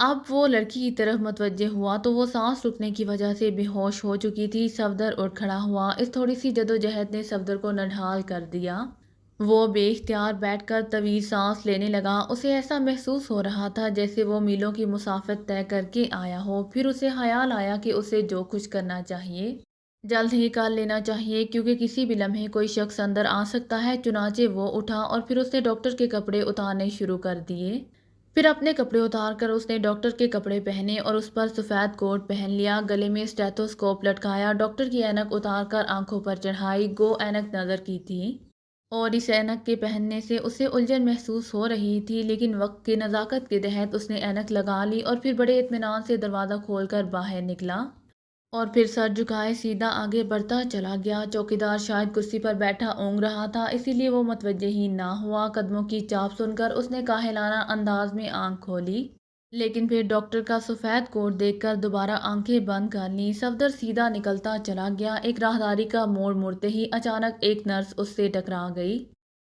اب وہ لڑکی کی طرف متوجہ ہوا تو وہ سانس رکنے کی وجہ سے بے ہوش ہو چکی تھی۔ صفدر اٹھ کھڑا ہوا۔ اس تھوڑی سی جدوجہد نے صفدر کو نڈھال کر دیا۔ وہ بے اختیار بیٹھ کر طویل سانس لینے لگا۔ اسے ایسا محسوس ہو رہا تھا جیسے وہ میلوں کی مسافت طے کر کے آیا ہو۔ پھر اسے خیال آیا کہ اسے جو کچھ کرنا چاہیے جلد ہی کر لینا چاہیے، کیونکہ کسی بھی لمحے کوئی شخص اندر آ سکتا ہے۔ چنانچہ وہ اٹھا اور پھر اس نے ڈاکٹر کے کپڑے اتارنے شروع کر دیے۔ پھر اپنے کپڑے اتار کر اس نے ڈاکٹر کے کپڑے پہنے اور اس پر سفید کوٹ پہن لیا۔ گلے میں اسٹیتھوسکوپ لٹکایا۔ ڈاکٹر کی اینک اتار کر آنکھوں پر چڑھائی۔ گو اینک نظر کی تھی اور اس اینک کے پہننے سے اسے الجھن محسوس ہو رہی تھی، لیکن وقت کی نزاکت کے تحت اس نے اینک لگا لی اور پھر بڑے اطمینان سے دروازہ کھول کر باہر نکلا اور پھر سر جھکائے سیدھا آگے بڑھتا چلا گیا۔ چوکیدار شاید کرسی پر بیٹھا اونگ رہا تھا، اسی لیے وہ متوجہ ہی نہ ہوا۔ قدموں کی چاپ سن کر اس نے کاہلانہ انداز میں آنکھ کھولی، لیکن پھر ڈاکٹر کا سفید کوٹ دیکھ کر دوبارہ آنکھیں بند کر لیں۔ صفدر سیدھا نکلتا چلا گیا۔ ایک راہداری کا موڑ مڑتے ہی اچانک ایک نرس اس سے ٹکرا گئی۔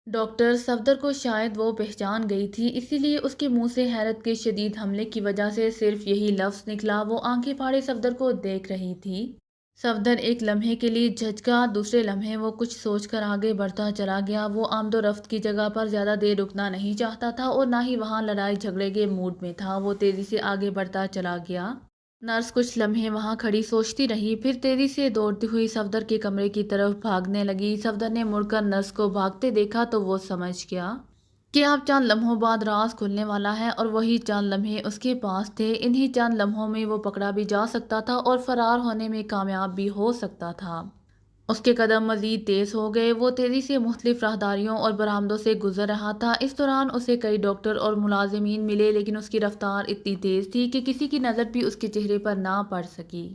ڈاکٹر صفدر کو شاید وہ پہچان گئی تھی، اسی لیے اس کے منہ سے حیرت کے شدید حملے کی وجہ سے صرف یہی لفظ نکلا۔ وہ آنکھیں پھاڑے صفدر کو دیکھ رہی تھی۔ صفدر ایک لمحے کے لیے جھجکا، دوسرے لمحے وہ کچھ سوچ کر آگے بڑھتا چلا گیا۔ وہ آمد و رفت کی جگہ پر زیادہ دیر رکنا نہیں چاہتا تھا اور نہ ہی وہاں لڑائی جھگڑے کے موڈ میں تھا۔ وہ تیزی سے آگے بڑھتا چلا گیا۔ نرس کچھ لمحے وہاں کھڑی سوچتی رہی، پھر تیزی سے دوڑتی ہوئی صفدر کے کمرے کی طرف بھاگنے لگی۔ صفدر نے مڑ کر نرس کو بھاگتے دیکھا تو وہ سمجھ گیا کہ اب چند لمحوں بعد راز کھلنے والا ہے اور وہی چند لمحے اس کے پاس تھے۔ انہی چند لمحوں میں وہ پکڑا بھی جا سکتا تھا اور فرار ہونے میں کامیاب بھی ہو سکتا تھا۔ اس کے قدم مزید تیز ہو گئے۔ وہ تیزی سے مختلف راہداریوں اور برآمدوں سے گزر رہا تھا۔ اس دوران اسے کئی ڈاکٹر اور ملازمین ملے، لیکن اس کی رفتار اتنی تیز تھی کہ کسی کی نظر بھی اس کے چہرے پر نہ پڑ سکی۔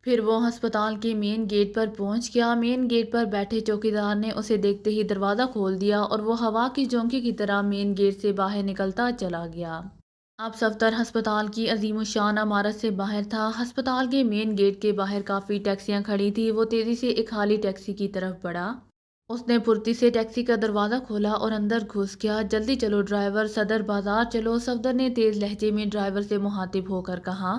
پھر وہ ہسپتال کے مین گیٹ پر پہنچ گیا۔ مین گیٹ پر بیٹھے چوکیدار نے اسے دیکھتے ہی دروازہ کھول دیا اور وہ ہوا کی جھونکے کی طرح مین گیٹ سے باہر نکلتا چلا گیا۔ اب صفدر ہسپتال کی عظیم الشان عمارت سے باہر تھا۔ ہسپتال کے مین گیٹ کے باہر کافی ٹیکسیاں کھڑی تھیں۔ وہ تیزی سے ایک خالی ٹیکسی کی طرف بڑھا۔ اس نے پھرتی سے ٹیکسی کا دروازہ کھولا اور اندر گھس گیا۔ جلدی چلو ڈرائیور، صدر بازار چلو، صفدر نے تیز لہجے میں ڈرائیور سے مخاطب ہو کر کہا۔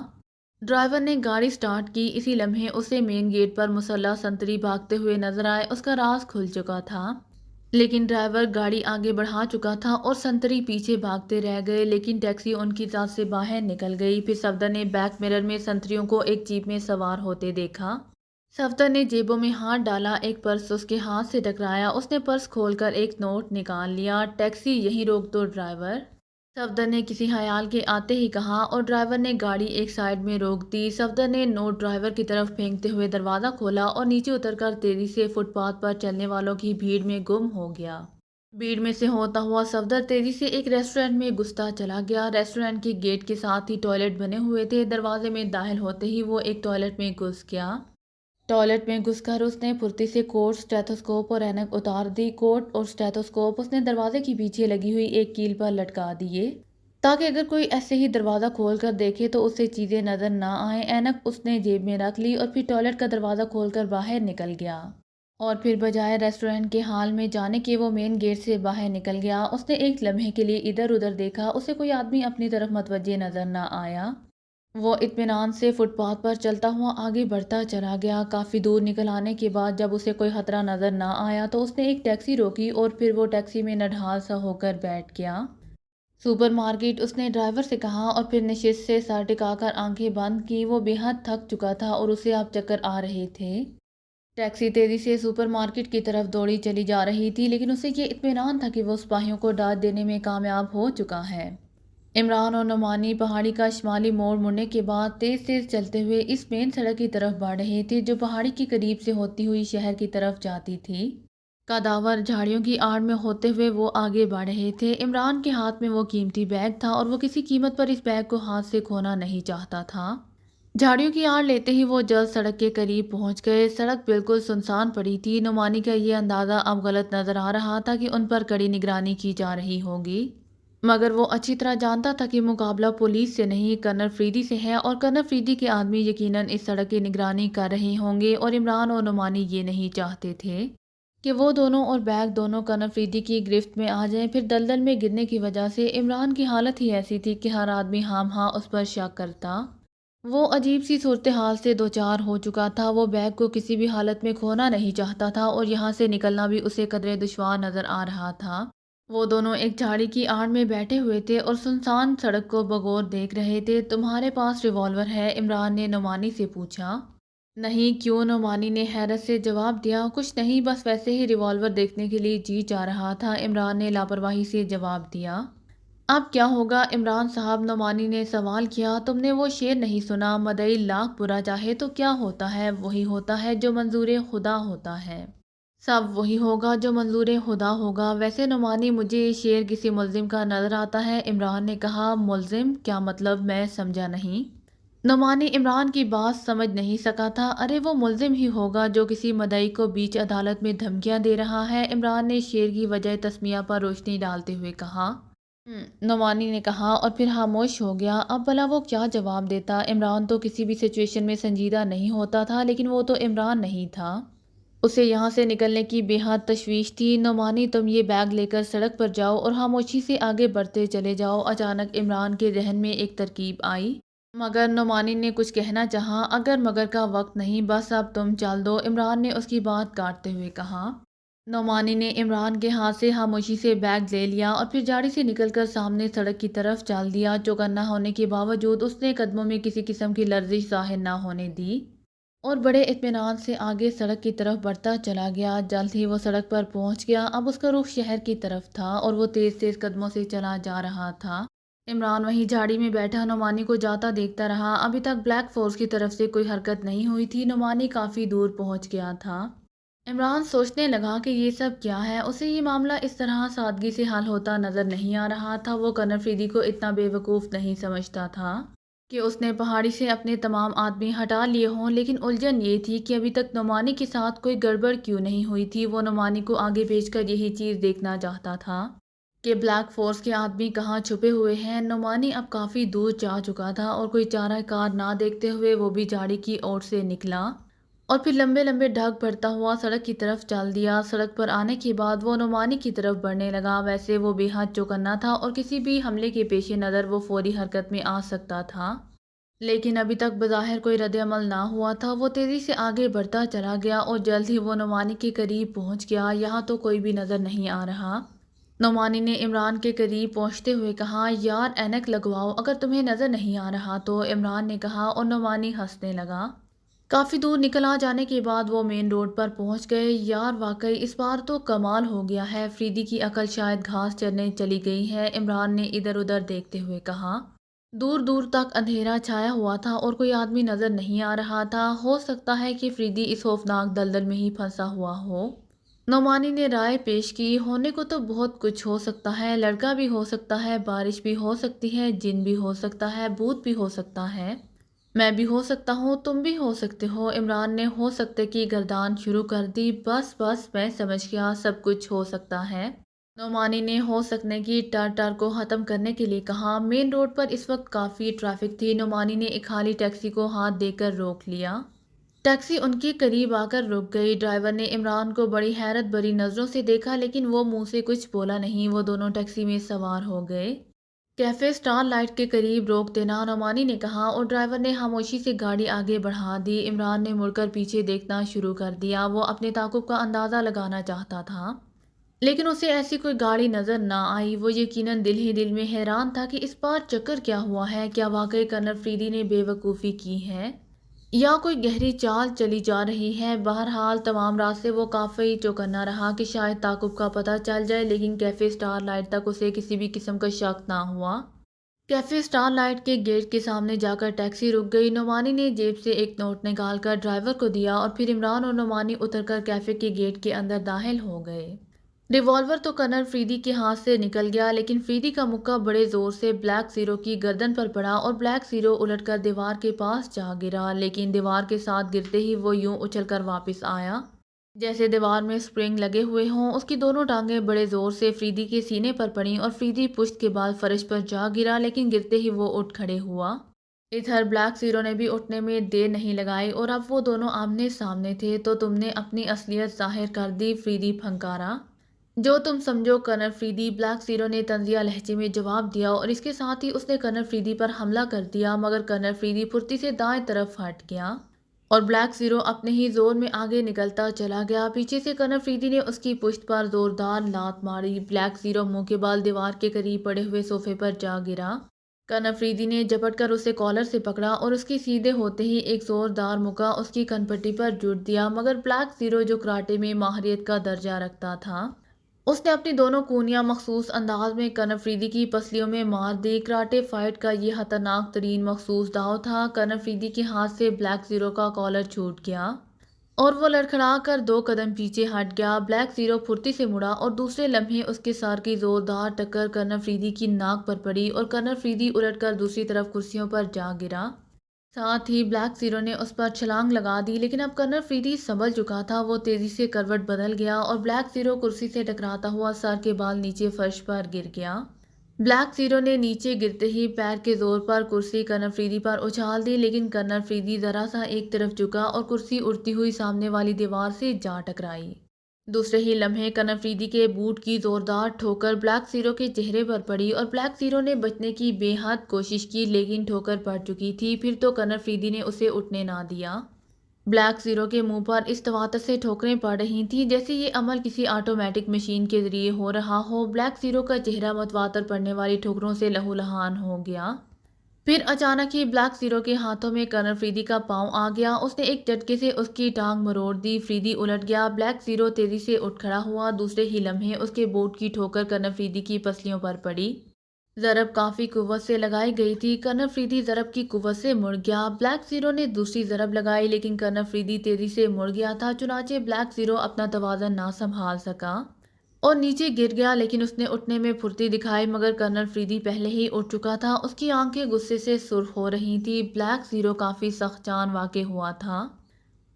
ڈرائیور نے گاڑی سٹارٹ کی۔ اسی لمحے اسے مین گیٹ پر مسلح سنتری بھاگتے ہوئے نظر آئے۔ اس کا راز کھل چکا تھا، لیکن ڈرائیور گاڑی آگے بڑھا چکا تھا اور سنتری پیچھے بھاگتے رہ گئے، لیکن ٹیکسی ان کی ذات سے باہر نکل گئی۔ پھر صفدر نے بیک مرر میں سنتریوں کو ایک جیپ میں سوار ہوتے دیکھا۔ صفدر نے جیبوں میں ہاتھ ڈالا۔ ایک پرس اس کے ہاتھ سے ٹکرایا۔ اس نے پرس کھول کر ایک نوٹ نکال لیا۔ ٹیکسی یہیں روک دو ڈرائیور، صفدر نے کسی خیال کے آتے ہی کہا اور ڈرائیور نے گاڑی ایک سائیڈ میں روک دی۔ صفدر نے نوٹ ڈرائیور کی طرف پھینکتے ہوئے دروازہ کھولا اور نیچے اتر کر تیزی سے فٹ پاتھ پر چلنے والوں کی بھیڑ میں گم ہو گیا۔ بھیڑ میں سے ہوتا ہوا صفدر تیزی سے ایک ریسٹورنٹ میں گھستا چلا گیا۔ ریسٹورنٹ کے گیٹ کے ساتھ ہی ٹوائلٹ بنے ہوئے تھے۔ دروازے میں داخل ہوتے ہی وہ ایک ٹوائلٹ میں گھس گیا۔ ٹوائلٹ میں گھس کر اس نے پھرتی سے کوٹ، اسٹیتھوسکوپ اور اینک اتار دی۔ کوٹ اور اسٹیتھوسکوپ اس نے دروازے کے پیچھے لگی ہوئی ایک کیل پر لٹکا دیے، تاکہ اگر کوئی ایسے ہی دروازہ کھول کر دیکھے تو اسے چیزیں نظر نہ آئیں۔ اینک اس نے جیب میں رکھ لی اور پھر ٹوائلٹ کا دروازہ کھول کر باہر نکل گیا اور پھر بجائے ریسٹورنٹ کے ہال میں جانے کے وہ مین گیٹ سے باہر نکل گیا۔ اس نے ایک لمحے کے لیے ادھر ادھر دیکھا۔ اسے کوئی آدمی اپنی طرف متوجہ نظر نہ آیا۔ وہ اطمینان سے فٹ پاتھ پر چلتا ہوا آگے بڑھتا چلا گیا۔ کافی دور نکل آنے کے بعد جب اسے کوئی خطرہ نظر نہ آیا تو اس نے ایک ٹیکسی روکی اور پھر وہ ٹیکسی میں نڈھال سا ہو کر بیٹھ گیا۔ سپر مارکیٹ، اس نے ڈرائیور سے کہا اور پھر نشست سے سر ٹکا کر آنکھیں بند کی۔ وہ بے حد تھک چکا تھا اور اسے اب چکر آ رہے تھے۔ ٹیکسی تیزی سے سپر مارکیٹ کی طرف دوڑی چلی جا رہی تھی، لیکن اسے یہ اطمینان تھا کہ وہ سپاہیوں کو ڈانٹ دینے میں کامیاب ہو چکا ہے۔ عمران اور نعمانی پہاڑی کا شمالی موڑ مڑنے کے بعد تیز تیز چلتے ہوئے اس مین سڑک کی طرف بڑھ رہے تھے جو پہاڑی کے قریب سے ہوتی ہوئی شہر کی طرف جاتی تھی۔ قداور جھاڑیوں کی آڑ میں ہوتے ہوئے وہ آگے بڑھ رہے تھے۔ عمران کے ہاتھ میں وہ قیمتی بیگ تھا اور وہ کسی قیمت پر اس بیگ کو ہاتھ سے کھونا نہیں چاہتا تھا۔ جھاڑیوں کی آڑ لیتے ہی وہ جلد سڑک کے قریب پہنچ گئے۔ سڑک بالکل سنسان پڑی تھی۔ نعمانی کا یہ اندازہ اب غلط نظر آ رہا تھا کہ ان پر کڑی نگرانی کی جا رہی ہوگی، مگر وہ اچھی طرح جانتا تھا کہ مقابلہ پولیس سے نہیں کرنل فریدی سے ہے اور کرنل فریدی کے آدمی یقیناً اس سڑک کی نگرانی کر رہے ہوں گے اور عمران اور نعمانی یہ نہیں چاہتے تھے۔ کہ وہ دونوں اور بیگ دونوں کنر فریدی کی گرفت میں آ جائیں۔ پھر دلدل میں گرنے کی وجہ سے عمران کی حالت ہی ایسی تھی کہ ہر آدمی ہاں اس پر شک کرتا۔ وہ عجیب سی صورتحال سے دوچار ہو چکا تھا۔ وہ بیگ کو کسی بھی حالت میں کھونا نہیں چاہتا تھا اور یہاں سے نکلنا بھی اسے قدرے دشوار نظر آ رہا تھا۔ وہ دونوں ایک جھاڑی کی آڑ میں بیٹھے ہوئے تھے اور سنسان سڑک کو بغور دیکھ رہے تھے۔ تمہارے پاس ریوالور ہے؟ عمران نے نعمانی سے پوچھا۔ نہیں، کیوں؟ نعمانی نے حیرت سے جواب دیا۔ کچھ نہیں، بس ویسے ہی ریوالور دیکھنے کے لیے جی چاہ رہا تھا، عمران نے لاپرواہی سے جواب دیا۔ اب کیا ہوگا عمران صاحب؟ نعمانی نے سوال کیا۔ تم نے وہ شعر نہیں سنا، مدعی لاکھ برا چاہے تو کیا ہوتا ہے، وہی ہوتا ہے جو منظور خدا ہوتا ہے۔ سب وہی ہوگا جو منظور خدا ہوگا۔ ویسے نعمانی، مجھے یہ شعر کسی ملزم کا نظر آتا ہے، عمران نے کہا۔ ملزم؟ کیا مطلب؟ میں سمجھا نہیں۔ نعمانی عمران کی بات سمجھ نہیں سکا تھا۔ ارے وہ ملزم ہی ہوگا جو کسی مدعی کو بیچ عدالت میں دھمکیاں دے رہا ہے، عمران نے شعر کی وجہ تسمیہ پر روشنی ڈالتے ہوئے کہا۔ نعمانی نے کہا اور پھر خاموش ہو گیا۔ اب بھلا وہ کیا جواب دیتا؟ عمران تو کسی بھی سچویشن میں سنجیدہ نہیں ہوتا تھا، لیکن وہ تو عمران نہیں تھا۔ اسے یہاں سے نکلنے کی بے حد تشویش تھی۔ نعمانی، تم یہ بیگ لے کر سڑک پر جاؤ اور خاموشی سے آگے بڑھتے چلے جاؤ۔ اچانک عمران کے ذہن میں ایک ترکیب آئی، مگر نعمانی نے کچھ کہنا چاہا۔ اگر مگر کا وقت نہیں، بس اب تم چل دو، عمران نے اس کی بات کاٹتے ہوئے کہا۔ نعمانی نے عمران کے ہاتھ سے خاموشی سے بیگ لے لیا اور پھر جھاڑی سے نکل کر سامنے سڑک کی طرف چل دیا۔ چوکنا ہونے کے باوجود اس نے قدموں میں کسی قسم کی لرزش ظاہر نہ ہونے دی اور بڑے اطمینان سے آگے سڑک کی طرف بڑھتا چلا گیا۔ جلد ہی وہ سڑک پر پہنچ گیا۔ اب اس کا رخ شہر کی طرف تھا اور وہ تیز تیز قدموں سے چلا جا رہا تھا۔ عمران وہیں جھاڑی میں بیٹھا نعمانی کو جاتا دیکھتا رہا۔ ابھی تک بلیک فورس کی طرف سے کوئی حرکت نہیں ہوئی تھی۔ نعمانی کافی دور پہنچ گیا تھا۔ عمران سوچنے لگا کہ یہ سب کیا ہے۔ اسے یہ معاملہ اس طرح سادگی سے حل ہوتا نظر نہیں آ رہا تھا۔ وہ کنر فریدی کو اتنا بے وقوف نہیں سمجھتا تھا کہ اس نے پہاڑی سے اپنے تمام آدمی ہٹا لیے ہوں، لیکن الجھن یہ تھی کہ ابھی تک نعمانی کے ساتھ کوئی گڑبڑ کیوں نہیں ہوئی تھی۔ وہ نعمانی کو آگے بھیج کر یہی چیز دیکھنا چاہتا تھا کہ بلیک فورس کے آدمی کہاں چھپے ہوئے ہیں۔ نعمانی اب کافی دور جا چکا تھا اور کوئی چارہ کار نہ دیکھتے ہوئے وہ بھی جھاڑی کی اوٹ سے نکلا اور پھر لمبے لمبے ڈھگ بڑھتا ہوا سڑک کی طرف چل دیا۔ سڑک پر آنے کے بعد وہ نعمانی کی طرف بڑھنے لگا۔ ویسے وہ بے حد چوکنا تھا اور کسی بھی حملے کے پیش نظر وہ فوری حرکت میں آ سکتا تھا، لیکن ابھی تک بظاہر کوئی رد عمل نہ ہوا تھا۔ وہ تیزی سے آگے بڑھتا چلا گیا اور جلد ہی وہ نعمانی کے قریب پہنچ گیا۔ یہاں تو کوئی بھی نظر نہیں آ رہا، نعمانی نے عمران کے قریب پہنچتے ہوئے کہا۔ یار اینک لگواؤ اگر تمہیں نظر نہیں آ رہا تو، عمران نے کہا اور نعمانی ہنسنے لگا۔ کافی دور نکل آ جانے کے بعد وہ مین روڈ پر پہنچ گئے۔ یار واقعی اس بار تو کمال ہو گیا ہے، فریدی کی عقل شاید گھاس چرنے چلی گئی ہے، عمران نے ادھر ادھر دیکھتے ہوئے کہا۔ دور دور تک اندھیرا چھایا ہوا تھا اور کوئی آدمی نظر نہیں آ رہا تھا۔ ہو سکتا ہے کہ فریدی اس خوفناک دلدل میں ہی پھنسا ہوا ہو، نعمانی نے رائے پیش کی۔ ہونے کو تو بہت کچھ ہو سکتا ہے، لڑکا بھی ہو سکتا ہے، بارش بھی ہو سکتی ہے، جن بھی ہو سکتا ہے، بھوت بھی ہو سکتا ہے، میں بھی ہو سکتا ہوں، تم بھی ہو سکتے ہو، عمران نے ہو سکتے کی گردان شروع کر دی۔ بس بس میں سمجھ گیا، سب کچھ ہو سکتا ہے، نعمانی نے ہو سکنے کی ٹر ٹر کو ختم کرنے کے لیے کہا۔ مین روڈ پر اس وقت کافی ٹریفک تھی۔ نعمانی نے ایک خالی ٹیکسی کو ہاتھ دے کر روک لیا۔ ٹیکسی ان کے قریب آ کر رک گئی۔ ڈرائیور نے عمران کو بڑی حیرت بھری نظروں سے دیکھا، لیکن وہ منہ سے کچھ بولا نہیں۔ وہ دونوں ٹیکسی میں سوار ہو گئے۔ کیفے اسٹار لائٹ کے قریب روک دینا، نعمانی نے کہا اور ڈرائیور نے خاموشی سے گاڑی آگے بڑھا دی۔ عمران نے مڑ کر پیچھے دیکھنا شروع کر دیا۔ وہ اپنے تعاقب کا اندازہ لگانا چاہتا تھا، لیکن اسے ایسی کوئی گاڑی نظر نہ آئی۔ وہ یقیناً دل ہی دل میں حیران تھا کہ اس بار چکر کیا ہوا ہے۔ کیا واقعی کنر فریدی نے بے وقوفی کی ہے یا کوئی گہری چال چلی جا رہی ہے؟ بہرحال تمام راستے وہ کافی چوکنا رہا کہ شاید تعاقب کا پتہ چل جائے، لیکن کیفے اسٹار لائٹ تک اسے کسی بھی قسم کا شک نہ ہوا۔ کیفے اسٹار لائٹ کے گیٹ کے سامنے جا کر ٹیکسی رک گئی۔ نعمانی نے جیب سے ایک نوٹ نکال کر ڈرائیور کو دیا اور پھر عمران اور نعمانی اتر کر کیفے کے گیٹ کے اندر داخل ہو گئے۔ ریوالور تو کنر فریدی کے ہاتھ سے نکل گیا، لیکن فریدی کا مکہ بڑے زور سے بلیک زیرو کی گردن پر پڑا اور بلیک زیرو الٹ کر دیوار کے پاس جا گرا، لیکن دیوار کے ساتھ گرتے ہی وہ یوں اچھل کر واپس آیا جیسے دیوار میں سپرنگ لگے ہوئے ہوں۔ اس کی دونوں ٹانگیں بڑے زور سے فریدی کے سینے پر پڑیں اور فریدی پشت کے بال فرش پر جا گرا، لیکن گرتے ہی وہ اٹھ کھڑے ہوا۔ ادھر بلیک زیرو نے بھی اٹھنے میں دیر نہیں لگائی اور اب وہ دونوں آمنے سامنے تھے۔ تو تم نے اپنی اصلیت ظاہر کر دی، فریدی پھنکارا۔ جو تم سمجھو کرنل فریدی، بلیک زیرو نے طنزیہ لہجے میں جواب دیا اور اس کے ساتھ ہی اس نے کرنل فریدی پر حملہ کر دیا، مگر کرنل فریدی پھرتی سے دائیں طرف ہٹ گیا اور بلیک زیرو اپنے ہی زور میں آگے نکلتا چلا گیا۔ پیچھے سے کرنل فریدی نے اس کی پشت پر زوردار لات ماری۔ بلیک زیرو منہ کے بال دیوار کے قریب پڑے ہوئے صوفے پر جا گرا۔ کرنل فریدی نے جھپٹ کر اسے کالر سے پکڑا اور اس کی سیدھے ہوتے ہی ایک زوردار مکہ اس کی کنپٹی پر جڑ دیا، مگر بلیک زیرو جو کراٹے میں ماہریت کا درجہ رکھتا تھا، اس نے اپنی دونوں کونیاں مخصوص انداز میں کرنل فریدی کی پسلیوں میں مار دی۔ کراٹے فائٹ کا یہ خطرناک ترین مخصوص داؤ تھا۔ کرنل فریدی کے ہاتھ سے بلیک زیرو کا کالر چھوٹ گیا اور وہ لڑکھڑا کر 2 قدم پیچھے ہٹ گیا۔ بلیک زیرو پھرتی سے مڑا اور دوسرے لمحے اس کے سر کی زوردار ٹکر کرنل فریدی کی ناک پر پڑی اور کرنل فریدی الٹ کر دوسری طرف کرسیوں پر جا گرا۔ ساتھ ہی بلیک زیرو نے اس پر چھلانگ لگا دی، لیکن اب کرنل فریدی سنبھل چکا تھا۔ وہ تیزی سے کروٹ بدل گیا اور بلیک زیرو کرسی سے ٹکراتا ہوا سر کے بال نیچے فرش پر گر گیا۔ بلیک زیرو نے نیچے گرتے ہی پیر کے زور پر کرسی کرنل فریدی پر اچھال دی، لیکن کرنل فریدی ذرا سا ایک طرف جھکا اور کرسی اڑتی ہوئی سامنے والی دیوار سے جا ٹکرائی۔ دوسرے ہی لمحے کرنل فریدی کے بوٹ کی زوردار ٹھوکر بلیک زیرو کے چہرے پر پڑی اور بلیک زیرو نے بچنے کی بے حد کوشش کی، لیکن ٹھوکر پڑ چکی تھی۔ پھر تو کرنل فریدی نے اسے اٹھنے نہ دیا۔ بلیک زیرو کے منہ پر اس تواتر سے ٹھوکریں پڑ رہی تھیں جیسے یہ عمل کسی آٹومیٹک مشین کے ذریعے ہو رہا ہو۔ بلیک زیرو کا چہرہ متواتر پڑنے والی ٹھوکروں سے لہولہان ہو گیا۔ پھر اچانک ہی بلیک زیرو کے ہاتھوں میں کرنل فریدی کا پاؤں آ گیا۔ اس نے ایک جھٹکے سے اس کی ٹانگ مروڑ دی۔ فریدی الٹ گیا۔ بلیک زیرو تیزی سے اٹھ کھڑا ہوا۔ دوسرے ہی لمحے اس کے بوٹ کی ٹھوکر کرنل فریدی کی پسلیوں پر پڑی۔ ضرب کافی قوت سے لگائی گئی تھی۔ کرنل فریدی ضرب کی قوت سے مڑ گیا۔ بلیک زیرو نے دوسری ضرب لگائی، لیکن کرنل فریدی تیزی سے مڑ گیا تھا، چنانچہ بلیک زیرو اپنا توازن نہ سنبھال سکا اور نیچے گر گیا۔ لیکن اس نے اٹھنے میں پھرتی دکھائی، مگر کرنل فریدی پہلے ہی اٹھ چکا تھا۔ اس کی آنکھیں غصے سے سرخ ہو رہی تھیں۔ بلیک زیرو کافی سخت جان واقع ہوا تھا۔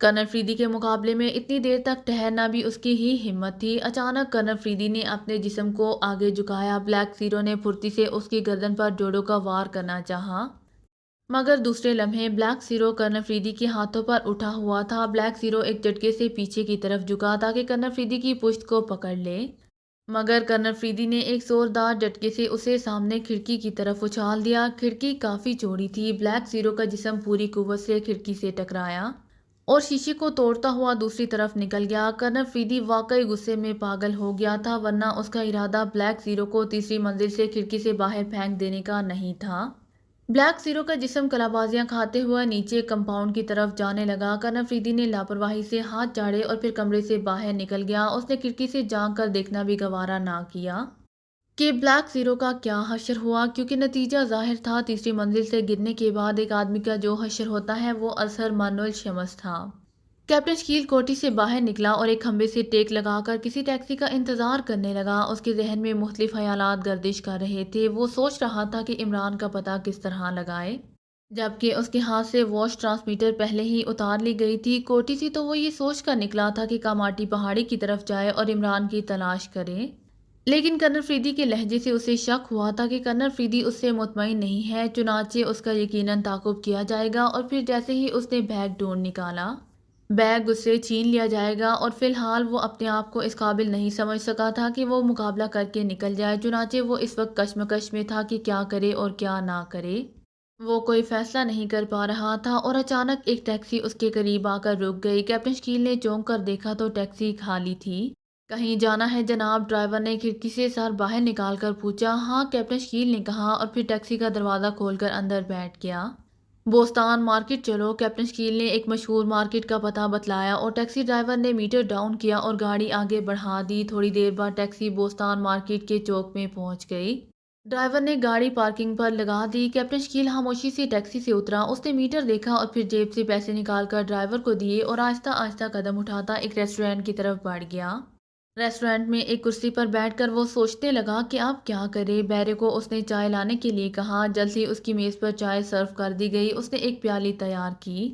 کرنل فریدی کے مقابلے میں اتنی دیر تک ٹھہرنا بھی اس کی ہی ہمت تھی۔ اچانک کرنل فریدی نے اپنے جسم کو آگے جھکایا۔ بلیک زیرو نے پھرتی سے اس کی گردن پر جوڑوں کا وار کرنا چاہا، مگر دوسرے لمحے بلیک زیرو کرنل فریدی کے ہاتھوں پر اٹھا ہوا تھا۔ بلیک زیرو ایک جھٹکے سے پیچھے کی طرف جھکا تاکہ کرنل فریدی کی پشت کو پکڑ لے، مگر کرنل فریدی نے ایک زوردار جھٹکے سے اسے سامنے کھڑکی کی طرف اچھال دیا۔ کھڑکی کافی چوڑی تھی۔ بلیک زیرو کا جسم پوری قوت سے کھڑکی سے ٹکرایا اور شیشے کو توڑتا ہوا دوسری طرف نکل گیا۔ کرنل فریدی واقعی غصے میں پاگل ہو گیا تھا، ورنہ اس کا ارادہ بلیک زیرو کو تیسری منزل سے کھڑکی سے باہر پھینک دینے کا نہیں تھا۔ بلیک زیرو کا جسم کلابازیاں کھاتے ہوئے نیچے کمپاؤنڈ کی طرف جانے لگا۔ کرنل فریدی نے لاپرواہی سے ہاتھ جھاڑے اور پھر کمرے سے باہر نکل گیا۔ اس نے کھڑکی سے جھانک کر دیکھنا بھی گوارا نہ کیا کہ بلیک زیرو کا کیا حشر ہوا، کیونکہ نتیجہ ظاہر تھا۔ تیسری منزل سے گرنے کے بعد ایک آدمی کا جو حشر ہوتا ہے وہ اظہر من الشمس تھا۔ کیپٹن شکیل کوٹھی سے باہر نکلا اور ایک کھمبے سے ٹیک لگا کر کسی ٹیکسی کا انتظار کرنے لگا۔ اس کے ذہن میں مختلف خیالات گردش کر رہے تھے۔ وہ سوچ رہا تھا کہ عمران کا پتہ کس طرح لگائے، جبکہ اس کے ہاتھ سے واش ٹرانسمیٹر پہلے ہی اتار لی گئی تھی۔ کوٹھی سے تو وہ یہ سوچ کر نکلا تھا کہ کاماٹی پہاڑی کی طرف جائے اور عمران کی تلاش کرے، لیکن کرنل فریدی کے لہجے سے اسے شک ہوا تھا کہ کرنل فریدی اس سے مطمئن نہیں ہے، چنانچہ اس کا یقیناً تعاقب کیا جائے گا اور پھر جیسے ہی اس نے بیگ ڈھونڈ نکالا، بیگ اس سے چھین لیا جائے گا۔ اور فی الحال وہ اپنے آپ کو اس قابل نہیں سمجھ سکا تھا کہ وہ مقابلہ کر کے نکل جائے، چنانچہ وہ اس وقت کشمکش میں تھا کہ کیا کرے اور کیا نہ کرے۔ وہ کوئی فیصلہ نہیں کر پا رہا تھا اور اچانک ایک ٹیکسی اس کے قریب آ کر رک گئی۔ کیپٹن شکیل نے چونک کر دیکھا تو ٹیکسی خالی تھی۔ کہیں جانا ہے جناب؟ ڈرائیور نے کھڑکی سے سر باہر نکال کر پوچھا۔ ہاں، کیپٹن شکیل نے کہا اور پھر ٹیکسی کا دروازہ کھول کر اندر بیٹھ گیا۔ بوستان مارکیٹ چلو، کیپٹن شکیل نے ایک مشہور مارکیٹ کا پتہ بتلایا اور ٹیکسی ڈرائیور نے میٹر ڈاؤن کیا اور گاڑی آگے بڑھا دی۔ تھوڑی دیر بعد ٹیکسی بوستان مارکیٹ کے چوک میں پہنچ گئی۔ ڈرائیور نے گاڑی پارکنگ پر لگا دی۔ کیپٹن شکیل خاموشی سے ٹیکسی سے اترا۔ اس نے میٹر دیکھا اور پھر جیب سے پیسے نکال کر ڈرائیور کو دیے اور آہستہ آہستہ قدم اٹھاتا ایک ریسٹورنٹ کی طرف بڑھ گیا۔ ریسٹورنٹ میں ایک کرسی پر بیٹھ کر وہ سوچنے لگا کہ اب کیا کرے۔ بیرے کو اس نے چائے لانے کے لیے کہا۔ جلد ہی اس کی میز پر چائے سرو کر دی گئی۔ اس نے ایک پیالی تیار کی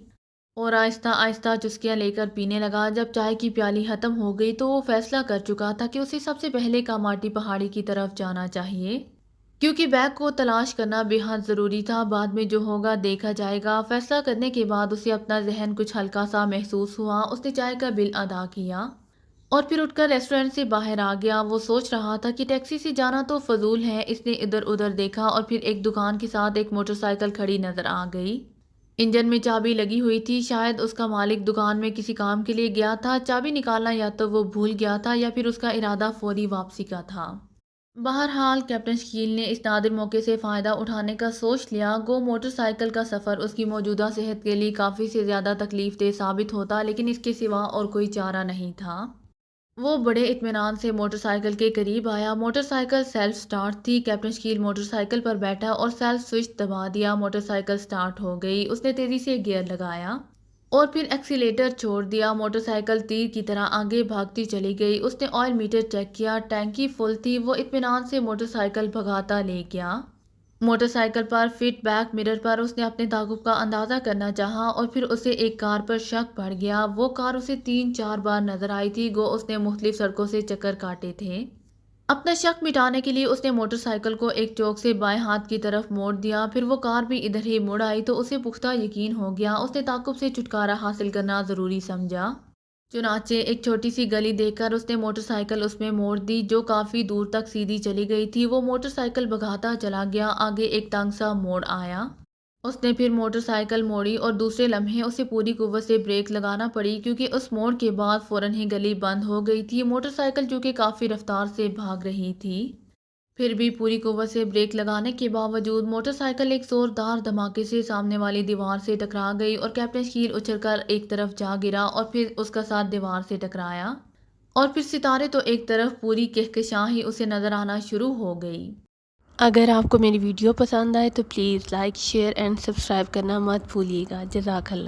اور آہستہ آہستہ چسکیاں لے کر پینے لگا۔ جب چائے کی پیالی ختم ہو گئی تو وہ فیصلہ کر چکا تھا کہ اسے سب سے پہلے کاماٹی پہاڑی کی طرف جانا چاہیے۔ کیونکہ بیگ کو تلاش کرنا بے حد ضروری تھا۔ بعد میں جو ہوگا دیکھا جائے گا۔ فیصلہ کرنے کے بعد اسے اپنا ذہن کچھ ہلکا سا محسوس ہوا۔ اس نے چائے کا بل ادا کیا اور پھر اٹھ کر ریسٹورنٹ سے باہر آ گیا۔ وہ سوچ رہا تھا کہ ٹیکسی سے جانا تو فضول ہے۔ اس نے ادھر ادھر دیکھا اور پھر ایک دکان کے ساتھ ایک موٹر سائیکل کھڑی نظر آ گئی۔ انجن میں چابی لگی ہوئی تھی۔ شاید اس کا مالک دکان میں کسی کام کے لیے گیا تھا۔ چابی نکالنا یا تو وہ بھول گیا تھا یا پھر اس کا ارادہ فوری واپسی کا تھا۔ بہرحال کیپٹن شکیل نے اس نادر موقع سے فائدہ اٹھانے کا سوچ لیا۔ گو موٹر سائیکل کا سفر اس کی موجودہ صحت کے لیے کافی سے زیادہ تکلیف دہ ثابت ہوتا، لیکن اس کے سوا اور کوئی چارہ نہیں تھا۔ وہ بڑے اطمینان سے موٹر سائیکل کے قریب آیا۔ موٹر سائیکل سیلف سٹارٹ تھی۔ کیپٹن شکیل موٹر سائیکل پر بیٹھا اور سیلف سوئچ دبا دیا۔ موٹر سائیکل سٹارٹ ہو گئی۔ اس نے تیزی سے گیئر لگایا اور پھر ایکسیلیٹر چھوڑ دیا۔ موٹر سائیکل تیر کی طرح آگے بھاگتی چلی گئی۔ اس نے آئل میٹر چیک کیا، ٹینکی فل تھی۔ وہ اطمینان سے موٹر سائیکل بھگاتا لے گیا۔ موٹر سائیکل پر فٹ بیک مرر پر اس نے اپنے تعاقب کا اندازہ کرنا چاہا اور پھر اسے ایک کار پر شک پڑ گیا۔ وہ کار اسے 3-4 بار نظر آئی تھی، گو اس نے مختلف سڑکوں سے چکر کاٹے تھے۔ اپنا شک مٹانے کے لیے اس نے موٹر سائیکل کو ایک چوک سے بائیں ہاتھ کی طرف موڑ دیا۔ پھر وہ کار بھی ادھر ہی مڑ آئی تو اسے پختہ یقین ہو گیا۔ اس نے تعاقب سے چھٹکارا حاصل کرنا ضروری سمجھا۔ چنانچہ ایک چھوٹی سی گلی دیکھ کر اس نے موٹر سائیکل اس میں موڑ دی، جو کافی دور تک سیدھی چلی گئی تھی۔ وہ موٹر سائیکل بھگاتا چلا گیا۔ آگے ایک تنگ سا موڑ آیا۔ اس نے پھر موٹر سائیکل موڑی اور دوسرے لمحے اسے پوری قوت سے بریک لگانا پڑی، کیونکہ اس موڑ کے بعد فوراً ہی گلی بند ہو گئی تھی۔ موٹر سائیکل جو کہ کافی رفتار سے بھاگ رہی تھی، پھر بھی پوری قوت سے بریک لگانے کے باوجود موٹر سائیکل ایک زوردار دھماکے سے سامنے والی دیوار سے ٹکرا گئی اور کیپٹن شکیل اچھل کر ایک طرف جا گرا اور پھر اس کا ساتھ دیوار سے ٹکرایا اور پھر ستارے تو ایک طرف پوری کہکشاں ہی اسے نظر آنا شروع ہو گئی۔ اگر آپ کو میری ویڈیو پسند آئے تو please like, share and subscribe کرنا مت بھولیے گا۔ جزاک اللہ۔